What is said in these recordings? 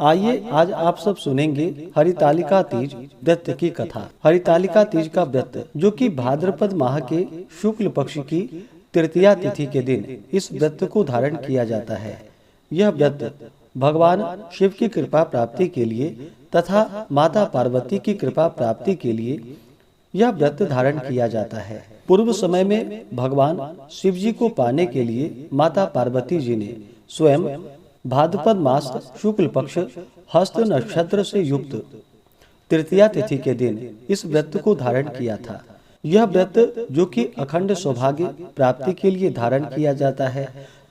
आइए आज आप सब सुनेंगे हरितालिका तीज व्रत की कथा। हरितालिका तीज का व्रत जो कि भाद्रपद माह के शुक्ल पक्ष की तृतीया तिथि के दिन इस व्रत को धारण किया जाता है। यह व्रत भगवान शिव की कृपा प्राप्ति के लिए तथा माता पार्वती की कृपा प्राप्ति के लिए यह व्रत धारण किया जाता है। पूर्व समय में भगवान शिव जी को पाने के लिए माता पार्वती जी ने स्वयं भाद्रपद मास शुक्ल पक्ष हस्त नक्षत्र से युक्त तृतीया तिथि के दिन इस व्रत को धारण किया था। यह व्रत जो कि अखंड सौभाग्य प्राप्ति के लिए धारण किया जाता है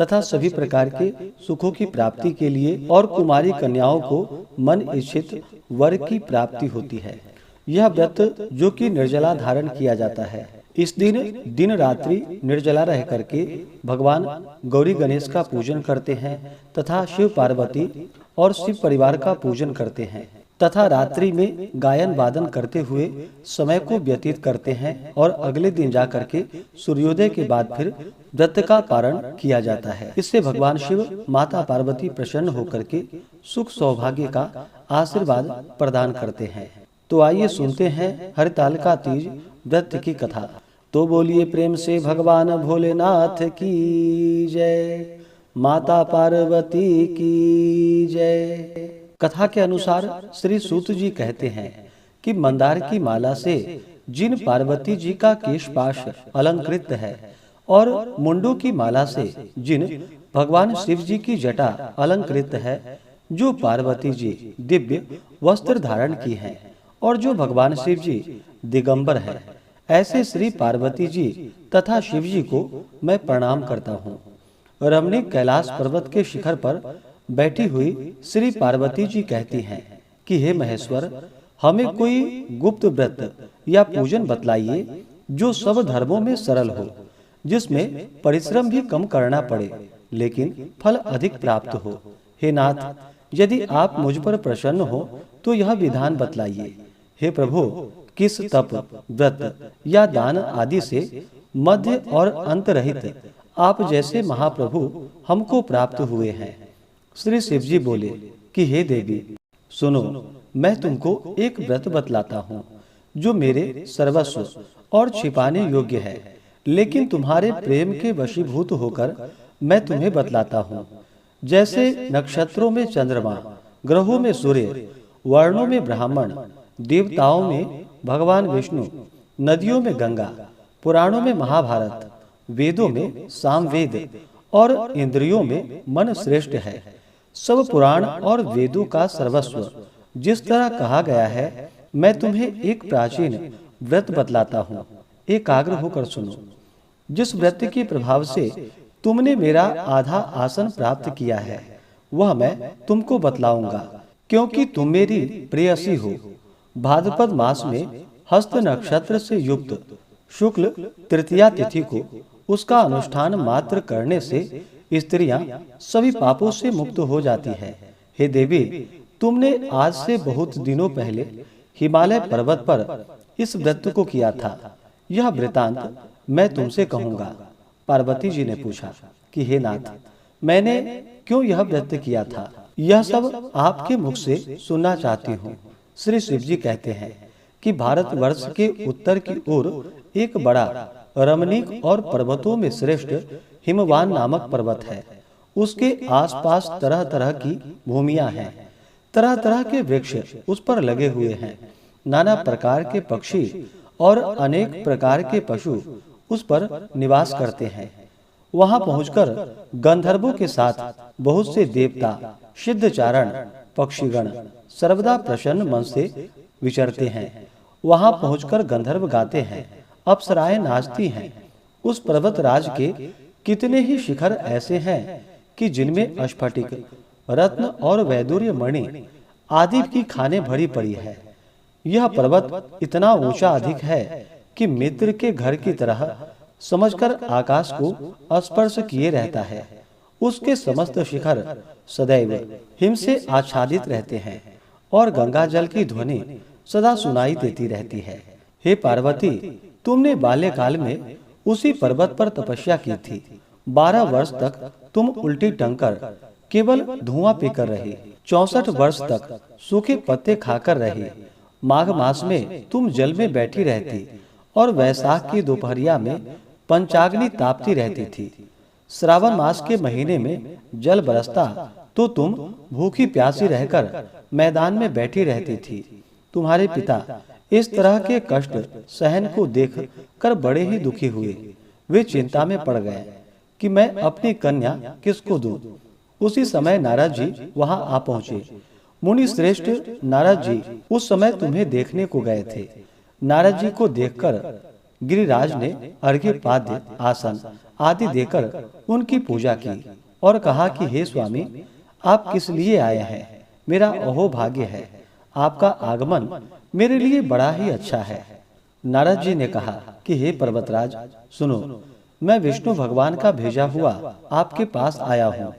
तथा सभी प्रकार के सुखों की प्राप्ति के लिए और कुमारी कन्याओं को मन इच्छित वर की प्राप्ति होती है। यह व्रत जो कि निर्जला धारण किया जाता है। इस दिन दिन रात्रि निर्जला रह करके भगवान गौरी गणेश का पूजन करते हैं तथा शिव पार्वती और शिव परिवार का पूजन करते हैं तथा रात्रि में गायन वादन करते हुए समय को व्यतीत करते हैं और अगले दिन जा करके सूर्योदय के बाद फिर व्रत का पारण किया जाता है। इससे भगवान शिव माता पार्वती प्रसन्न होकर के सुख सौभाग्य का आशीर्वाद प्रदान करते हैं। तो आइए सुनते हैं हरितालिका तीज व्रत की कथा। तो बोलिए प्रेम से भगवान भोलेनाथ की जय, माता पार्वती की जय। कथा के अनुसार श्री सूत जी कहते हैं कि मंदार की माला से जिन पार्वती जी का केशपाश अलंकृत है और मुंडू की माला से जिन भगवान शिव जी की जटा अलंकृत है, जो पार्वती जी दिव्य वस्त्र धारण की है और जो भगवान शिव जी दिगंबर है, ऐसे श्री पार्वती जी तथा शिव जी को मैं प्रणाम करता हूँ। रमणीक कैलाश पर्वत के शिखर पर बैठी हुई श्री पार्वती जी कहती हैं कि हे महेश्वर, हमें कोई गुप्त व्रत या पूजन बतलाइए जो सब धर्मों में सरल हो, जिसमें परिश्रम भी कम करना पड़े लेकिन फल अधिक प्राप्त हो। हे नाथ, यदि आप मुझ पर प्रसन्न हो तो यह विधान बतलाइए। हे प्रभु, किस तप, व्रत या दान आदि से मध्य और अंत रहित आप जैसे महाप्रभु हमको प्राप्त हुए हैं। श्री शिव जी बोले कि हे देवी, सुनो, मैं तुमको एक व्रत बतलाता हूँ जो मेरे सर्वस्व और छिपाने योग्य है, लेकिन तुम्हारे प्रेम के वशीभूत होकर मैं तुम्हें बतलाता हूँ। जैसे नक्षत्रों में चंद्रमा, ग्रहों में सूर्य, वर्णों में ब्राह्मण, देवताओं में भगवान विष्णु, नदियों में गंगा, पुराणों में महाभारत, वेदों में सामवेद और इंद्रियों में मन श्रेष्ठ है। सब पुराण और वेदों का सर्वस्व जिस तरह कहा गया है, मैं तुम्हें एक प्राचीन व्रत बतलाता हूँ। एकाग्र होकर सुनो। जिस व्रत के प्रभाव से तुमने मेरा आधा आसन प्राप्त किया है, वह मैं तुमको बतलाऊंगा, क्योंकि तुम मेरी प्रेयसी हो। भाद्रपद मास में हस्त नक्षत्र से युक्त शुक्ल तृतीया तिथि को उसका अनुष्ठान मात्र करने से स्त्रियां सभी पापों से मुक्त हो जाती है। हे देवी, तुमने आज से बहुत दिनों पहले हिमालय पर्वत पर इस व्रत को किया था। यह वृतांत मैं तुमसे कहूँगा। पार्वती जी ने पूछा कि हे नाथ, मैंने क्यों यह व्रत किया था? यह सब आपके मुख से सुनना चाहती हूँ। श्री शिव जी कहते हैं कि भारतवर्ष के उत्तर की ओर एक बड़ा रमणीक और पर्वतों में श्रेष्ठ हिमवान नामक पर्वत है। उसके आसपास तरह तरह की भूमियां हैं। तरह तरह के वृक्ष उस पर लगे हुए हैं। नाना प्रकार के पक्षी और अनेक प्रकार के पशु उस पर निवास करते हैं। वहां पहुंचकर गंधर्वों के साथ बहुत से देवता, सिद्धचारण, पक्षीगण सर्वदा प्रसन्न मन से विचरते हैं। वहां पहुंचकर गंधर्व गाते हैं, अप्सराएं नाचती हैं। उस पर्वत राज के कितने ही शिखर ऐसे हैं कि जिनमें स्फटिक, रत्न और वैदुर्य मणि आदि की खाने भरी पड़ी है। यह पर्वत इतना ऊंचा अधिक है कि मित्र के घर की तरह समझकर आकाश को स्पर्श किए रहता है। उसके समस्त शिखर सदैव हिम से आच्छादित रहते हैं और गंगा जल की ध्वनि सदा सुनाई देती रहती है। हे पार्वती, तुमने बाल्यकाल में उसी पर्वत पर तपस्या की थी। 12 वर्ष तक तुम उल्टी टंग कर केवल धुआं पीकर रही। 64 वर्ष तक सूखे पत्ते खाकर रही। माघ मास में तुम जल में बैठी रहती और वैशाख की दोपहरिया में पंचाग्नि तापती रहती थी। श्रावण मास के महीने में जल बरसता तो तुम भूखी प्यासी रहकर मैदान में बैठी रहती थी। तुम्हारे पिता इस तरह के कष्ट सहन को देख कर बड़े ही दुखी हुए। वे चिंता में पड़ गए कि मैं अपनी कन्या किसको दूं। उसी समय नारद जी वहां आ पहुंचे। मुनि श्रेष्ठ नारद जी उस समय तुम्हें देखने को गए थे। नारद जी को देखकर गिरिराज ने अर्घ्य पाद्य आसन आदि देकर उनकी पूजा की और कहा कि हे स्वामी, आप किस लिए आए हैं? मेरा अहोभाग्य है, आपका आगमन मेरे लिए बड़ा ही अच्छा है। नारद जी ने कहा कि हे पर्वतराज, सुनो, मैं विष्णु भगवान का भेजा हुआ आपके पास आया हूँ।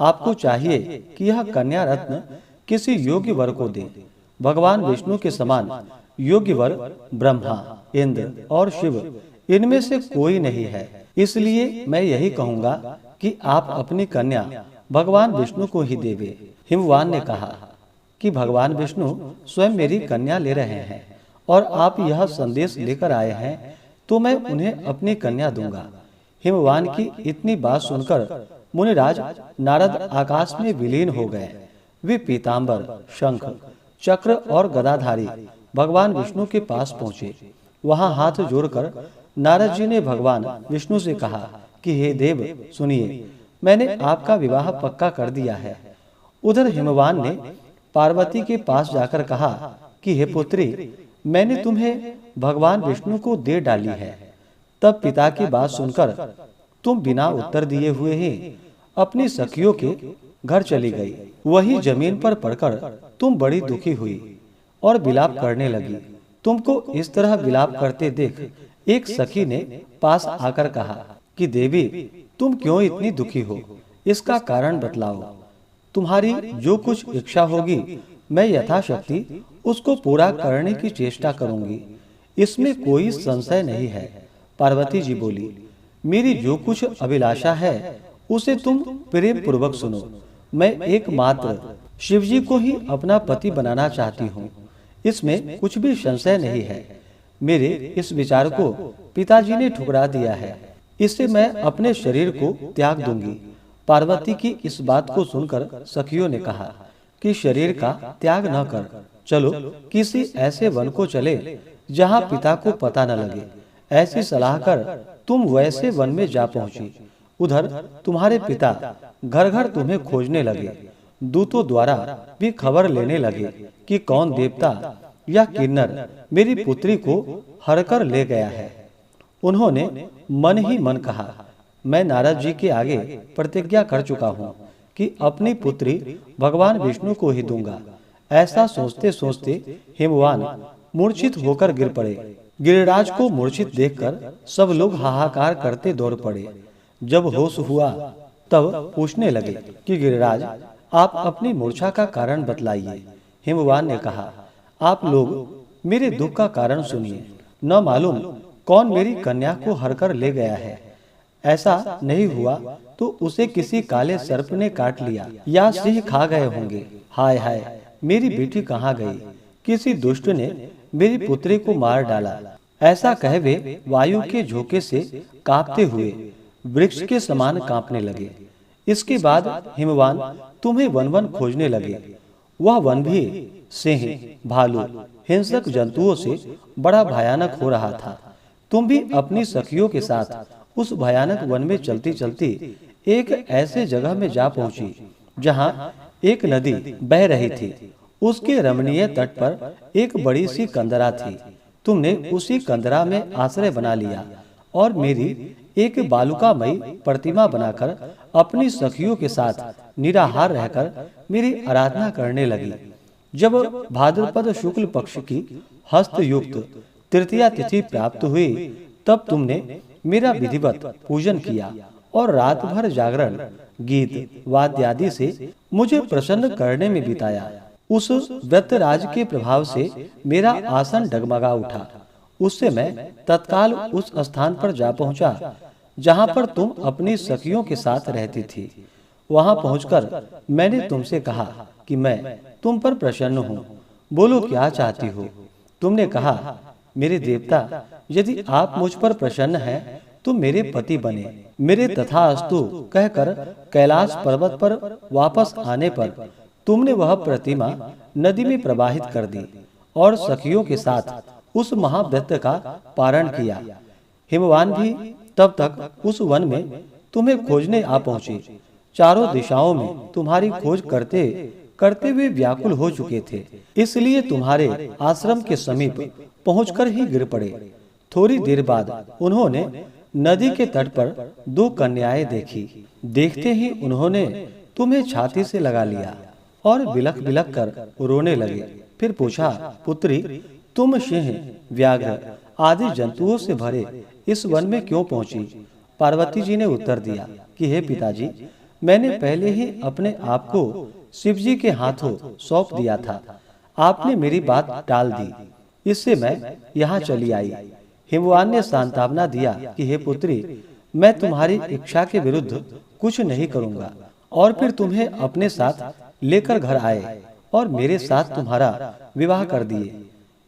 आपको चाहिए कि यह कन्या रत्न किसी योग्य वर को दे। भगवान विष्णु के समान योग्य वर ब्रह्मा, इंद्र और शिव इनमें से कोई नहीं है। इसलिए मैं यही कहूँगा कि आप अपनी कन्या भगवान विष्णु को ही देवे। हिमवान ने कहा कि भगवान विष्णु स्वयं मेरी कन्या ले रहे हैं और आप यह संदेश लेकर आए हैं तो मैं उन्हें अपनी कन्या दूंगा। हिमवान की इतनी बात सुनकर मुनिराज नारद आकाश में विलीन हो गए। वे पीतांबर, शंख, चक्र और गदाधारी भगवान विष्णु के पास पहुँचे। वहां हाथ जोड़कर नारद जी ने भगवान विष्णु से कहा कि हे देव, सुनिए, मैंने आपका विवाह पक्का कर दिया है। उधर हिमवान ने पार्वती के पास जाकर कहा कि हे पुत्री, मैंने तुम्हें भगवान विष्णु को दे डाली है। तब पिता की बात सुनकर तुम बिना उत्तर दिए हुए ही अपनी सखियों के घर चली गई। वही जमीन पर पड़कर तुम बड़ी दुखी हुई और विलाप करने लगी। तुमको इस तरह विलाप करते देख एक सखी ने पास आकर कहा कि देवी, तुम क्यों इतनी दुखी हो? इसका कारण बतलाओ। तुम्हारी जो कुछ इच्छा होगी मैं यथाशक्ति उसको पूरा करने की चेष्टा करूंगी, इसमें कोई संशय नहीं है। पार्वती जी बोली, मेरी जो कुछ अभिलाषा है उसे तुम प्रेम पूर्वक सुनो। मैं एकमात्र शिव जी को ही अपना पति बनाना चाहती हूँ, इसमें कुछ भी संशय नहीं है। मेरे इस विचार को पिताजी ने ठुकरा दिया है, इससे मैं अपने शरीर को त्याग दूंगी। पार्वती की इस बात को सुनकर सखियों ने कहा कि शरीर का त्याग न कर, चलो किसी ऐसे वन को चले जहाँ पिता को पता न लगे। ऐसी सलाह कर तुम वैसे वन में जा पहुंची। उधर तुम्हारे पिता घर घर तुम्हें खोजने लगे। दूतों द्वारा भी खबर लेने लगे कि कौन देवता या किन्नर मेरी पुत्री को हरकर ले गया है। उन्होंने मन ही मन कहा, मैं नारद जी के आगे प्रतिज्ञा कर चुका हूँ कि अपनी पुत्री भगवान विष्णु को ही दूंगा। ऐसा सोचते सोचते हिमवान मूर्छित होकर गिर पड़े। गिरिराज को मूर्छित देखकर सब लोग हाहाकार करते दौड़ पड़े। जब होश हुआ तब पूछने लगे कि गिरिराज, आप अपनी मूर्छा का कारण बतलाइए। हिमवान ने कहा, आप लोग मेरे दुख का कारण सुनिए। न मालूम कौन मेरी कन्या को हरकर ले गया है। ऐसा नहीं हुआ तो उसे किसी काले सर्प ने काट लिया या सिंह खा गए होंगे। हाय हाय, मेरी बेटी कहाँ गई? किसी दुष्ट ने मेरी पुत्री को मार डाला। ऐसा कह वे वायु के झोंके से कांपते हुए वृक्ष के समान कांपने लगे। इसके बाद हिमवान तुम्हें वन वन खोजने लगे। वह वन भी सिंह, भालू, हिंसक जंतुओं से बड़ा भयानक हो रहा था। तुम भी अपनी सखियों के साथ उस भयानक वन में चलती चलती एक ऐसे जगह में जा पहुंची जहां एक नदी बह रही थी। उसके रमणीय तट पर एक बड़ी सी कंदरा थी। तुमने उसी कंदरा में आश्रय बना लिया और मेरी एक बालुकामयी प्रतिमा बनाकर अपनी सखियों के साथ निराहार रहकर मेरी आराधना करने लगी। जब भाद्रपद शुक्ल पक्ष की हस्तयुक्त तृतीया तिथि प्राप्त हुई तब तुमने मेरा विधिवत पूजन किया और रात भर जागरण, गीत, वाद्यादि से मुझे प्रसन्न करने में बिताया। उस व्यक्तराज के प्रभाव से मेरा आसन डगमगा उठा। उससे मैं तत्काल उस स्थान पर जा पहुंचा जहां पर तुम अपनी सखियों के साथ रहती थी। वहां पहुंचकर मैंने तुमसे कहा कि मैं तुम पर प्रसन्न हूँ, बोलो क्या चाहती हो। तुमने कहा, मेरे देवता, यदि आप मुझ पर प्रसन्न हैं तो मेरे पति बने। मेरे तथास्तु कहकर कैलाश पर्वत पर वापस आने पर तुमने वह प्रतिमा नदी में प्रवाहित कर दी और सखियों के साथ उस महाव्रत का पारण किया। हिमवान भी तब तक उस वन में तुम्हें खोजने आ पहुंचे। चारों दिशाओं में तुम्हारी खोज करते करते हुए व्याकुल हो चुके थे, इसलिए तुम्हारे आश्रम के समीप पहुंचकर ही गिर पड़े। थोड़ी देर बाद उन्होंने नदी के तट पर दो कन्याएं देखी। देखते ही उन्होंने तुम्हें छाती से लगा लिया और बिलख बिलख कर रोने लगे। फिर पूछा, पुत्री, तुम सिंह, व्याघ्र आदि जंतुओं से भरे इस वन में क्यों पहुंची? पार्वती जी ने उत्तर दिया कि हे पिताजी, मैंने पहले ही अपने आप को शिव जी के हाथों सौंप दिया था। आपने मेरी बात टाल दी, इससे मैं यहाँ चली आई। हिमवान ने सांत्वना दिया कि हे पुत्री, मैं तुम्हारी इच्छा के विरुद्ध कुछ नहीं करूँगा। और फिर तुम्हें अपने साथ लेकर घर आए और मेरे साथ तुम्हारा विवाह कर दिए।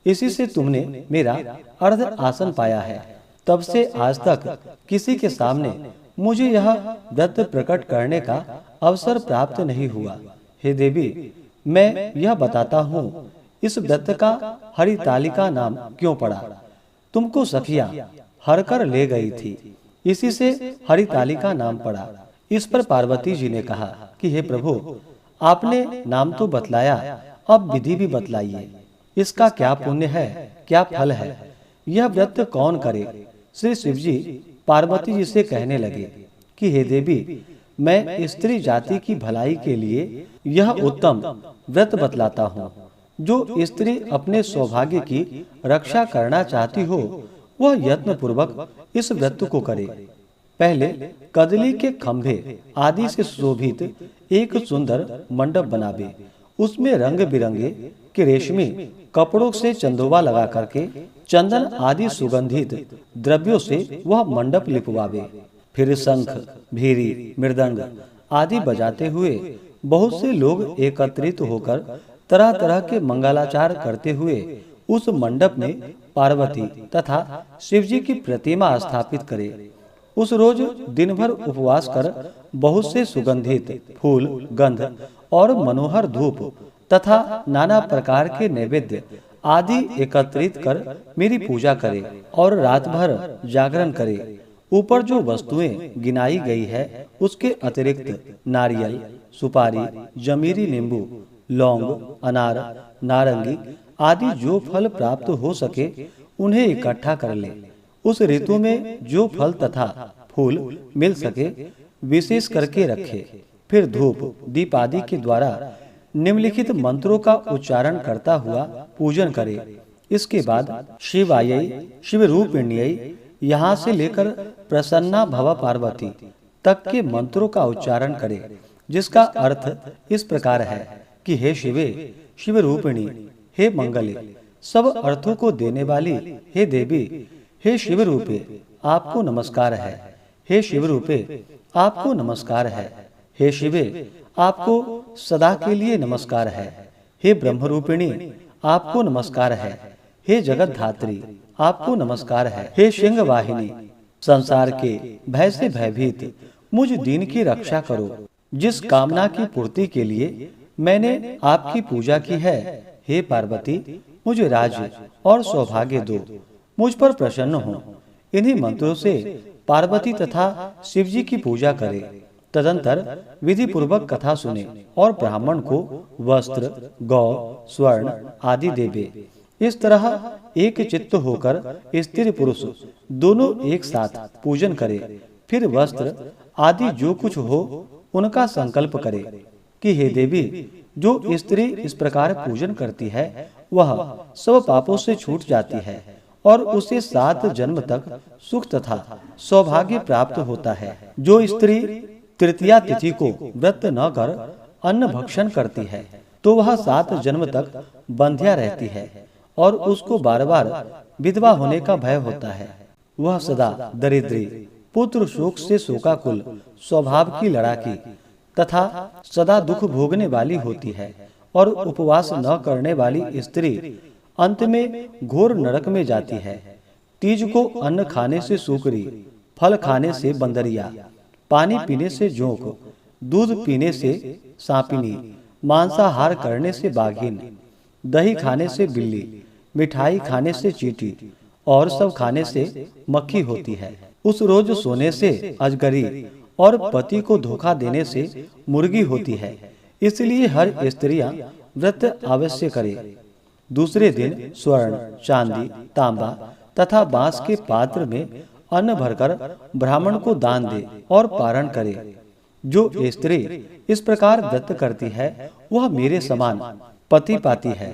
इसी से तुमने मेरा अर्ध आसन पाया है। तब से आज तक किसी के सामने मुझे यह व्रत प्रकट करने का अवसर प्राप्त नहीं हुआ। हे देवी, मैं यह बताता हूँ, इस व्रत का हरितालिका नाम क्यों पड़ा? तुमको सखिया हर कर ले गई थी, इसी से हरितालिका नाम पड़ा। इस पर पार्वती जी ने कहा कि हे प्रभु, आपने नाम तो बतलाया, अब विधि भी बतलाइए। इसका क्या पुण्य है, क्या फल है? यह व्रत कौन करे? श्री शिव जी पार्वती जी से कहने लगे कि हे देवी, मैं स्त्री जाति की भलाई के लिए यह उत्तम व्रत बतलाता हूँ। जो स्त्री अपने सौभाग्य की रक्षा करना चाहती हो, वह यत्न पूर्वक इस व्रत को करे। पहले कदली के खंभे आदि से शोभित एक सुंदर मंडप बनावे। उसमें रंग बिरंगे के रेशमी कपड़ों से चंदोवा लगा करके चंदन आदि सुगंधित द्रव्यों से वह मंडप लिपवावे। फिर शंख, भीरी, मृदंग आदि बजाते हुए बहुत से लोग एकत्रित होकर तरह तरह के मंगलाचार करते हुए उस मंडप में पार्वती तथा शिव जी की प्रतिमा स्थापित करे। उस रोज दिन भर उपवास कर बहुत से सुगंधित फूल, गंध और मनोहर धूप तथा नाना प्रकार के नैवेद्य आदि एकत्रित कर मेरी पूजा करे और रात भर जागरण करे। ऊपर जो वस्तुएं गिनाई गई है, उसके अतिरिक्त नारियल, सुपारी, जमीरी नींबू, लौंग, अनार, नारंगी आदि जो फल प्राप्त हो सके उन्हें इकट्ठा कर ले। उस ऋतु में जो फल तथा फूल मिल सके विशेष करके रखे। फिर धूप दीप आदि के द्वारा निम्नलिखित मंत्रों का उच्चारण करता हुआ पूजन करे। इसके बाद शिवायै, शिवरूपिण्यै, यहाँ से लेकर प्रसन्ना भव पार्वती तक के मंत्रों का उच्चारण करे, जिसका अर्थ इस प्रकार है कि हे शिवे, शिवरूपिणी, हे मंगले, सब अर्थों को देने वाली हे देवी, हे शिव रूपे, आपको नमस्कार है। हे शिव रूपे, आपको नमस्कार है। हे शिवे, आपको सदा के लिए नमस्कार है। हे ब्रह्म रूपिणी, आपको नमस्कार है। हे जगत धात्री, आपको नमस्कार है। हे सिंह वाहिनी, संसार के भय से भयभीत मुझ दीन की रक्षा करो। जिस कामना की पूर्ति के लिए मैंने आपकी पूजा की है, हे पार्वती, मुझे राज्य और सौभाग्य दो, मुझ पर प्रसन्न हो। इन्हीं मंत्रों से पार्वती तथा शिव जी की पूजा करे। तदंतर विधि पूर्वक कथा सुने और ब्राह्मण को वस्त्र, गौ, स्वर्ण आदि देवे। इस तरह एक चित्त होकर स्त्री पुरुष दोनों एक साथ पूजन करे। फिर वस्त्र आदि जो कुछ हो उनका संकल्प करे कि हे देवी, जो स्त्री इस प्रकार पूजन करती है वह सब पापों से छूट जाती है और उसे 7 जन्म तक सुख तथा सौभाग्य प्राप्त होता है। जो स्त्री तृतीया तिथि को व्रत न कर अन्न भक्षण करती है तो वह 7 जन्म तक बंध्या रहती है और उसको बार बार विधवा होने का भय होता है। वह सदा दरिद्री, पुत्र शोक से शोकाकुल, स्वभाव की लड़ाकी तथा सदा दुख भोगने वाली होती है, और उपवास न करने वाली स्त्री अंत में घोर नरक में जाती है। तीज को अन्न खाने से सूकरी, फल खाने से बंदरिया, पानी पीने से जोंक, दूध पीने से सांपिनी, मांसाहार करने से बाघिन, दही खाने से बिल्ली, मिठाई खाने से चींटी और सब खाने से मक्खी होती है। उस रोज सोने से अजगरी और पति को धोखा देने से मुर्गी होती है। इसलिए हर स्त्रियां व्रत अवश्य करे। दूसरे दिन स्वर्ण, चांदी, तांबा तथा बांस के पात्र में अन्न भरकर ब्राह्मण को दान दे और पारण करे। जो स्त्री इस प्रकार व्रत करती है वह मेरे समान पति पाती है,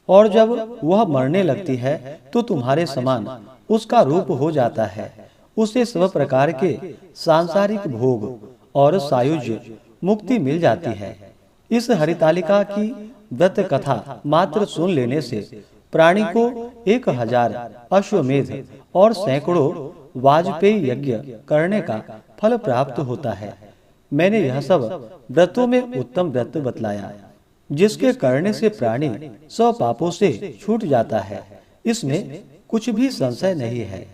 और जब वह मरने लगती है तो तुम्हारे समान उसका रूप हो जाता है। उसे सब प्रकार के सांसारिक भोग और सायुज्य मुक्ति मिल जाती है। इस हरितालिका की व्रत कथा मात्र सुन लेने से प्राणी को 1000 अश्वमेध और सैकड़ों वाजपेयी यज्ञ करने का फल प्राप्त होता है। मैंने यह सब व्रतों में उत्तम व्रत बतलाया, जिसके करने से प्राणी सब पापों से छूट जाता है। इसमें कुछ भी संशय नहीं है।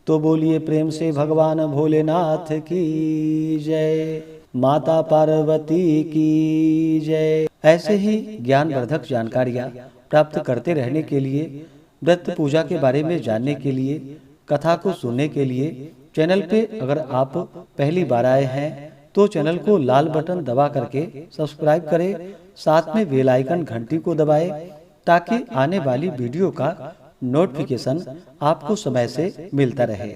तो बोलिए प्रेम से भगवान भोलेनाथ की जय, माता पार्वती की जय। ऐसे ही ज्ञानवर्धक जानकारियाँ प्राप्त करते रहने के लिए, व्रत पूजा के बारे में जानने के लिए, कथा को सुनने के लिए चैनल पे अगर आप पहली बार आए हैं तो चैनल को लाल बटन दबा करके सब्सक्राइब करें। साथ में बेल आइकन घंटी को दबाएं ताकि आने वाली वीडियो का नोटिफिकेशन आपको समय से मिलता रहे।